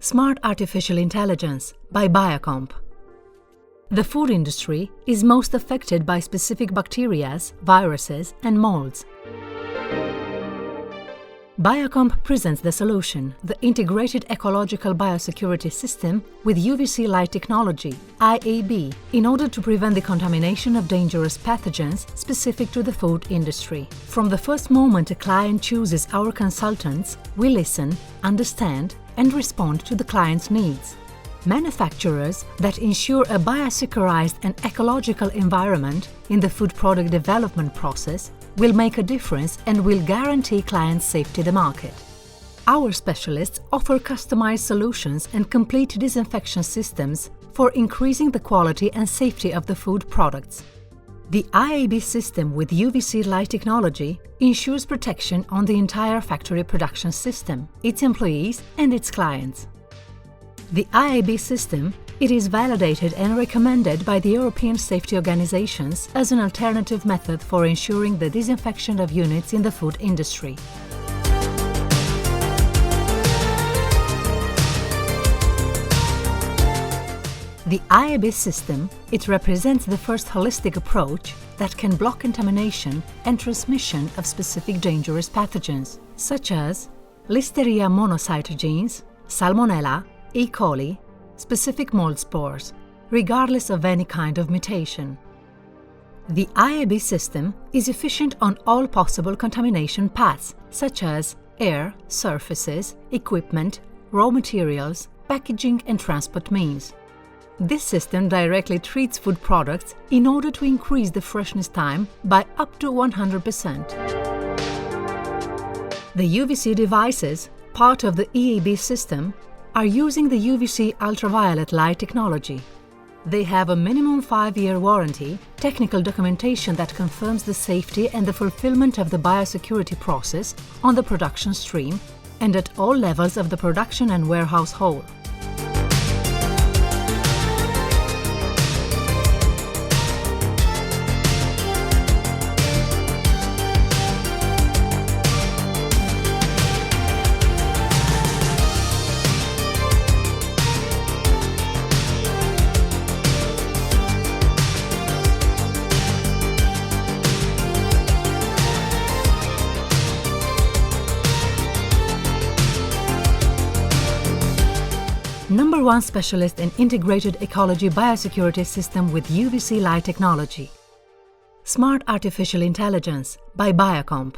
Smart Artificial Intelligence by BIOCOMP. The food industry is most affected by specific bacteria, viruses, and molds. BIOCOMP presents the solution, the Integrated Ecological Biosecurity System with UVC light technology, IAB, in order to prevent the contamination of dangerous pathogens specific to the food industry. From the first moment a client chooses our consultants, we listen, understand, and respond to the client's needs. Manufacturers that ensure a biosecurized and ecological environment in the food product development process will make a difference and will guarantee clients' safety in the market. Our specialists offer customized solutions and complete disinfection systems for increasing the quality and safety of the food products. The IAB system with UVC light technology ensures protection on the entire factory production system, its employees and its clients. The IAB system, it is validated and recommended by the European safety organizations as an alternative method for ensuring the disinfection of units in the food industry. The IAB system, it represents the first holistic approach that can block contamination and transmission of specific dangerous pathogens, such as Listeria monocytogenes, Salmonella, E. coli, specific mold spores, regardless of any kind of mutation. The IAB system is efficient on all possible contamination paths, such as air, surfaces, equipment, raw materials, packaging and transport means. This system directly treats food products in order to increase the freshness time by up to 100%. The UVC devices, part of the IAB system, are using the UVC ultraviolet light technology. They have a minimum 5-year warranty, technical documentation that confirms the safety and the fulfillment of the biosecurity process on the production stream and at all levels of the production and warehouse hall. Number 1 specialist in integrated ecology biosecurity system with UVC light technology. Smart Artificial Intelligence by BIOCOMP.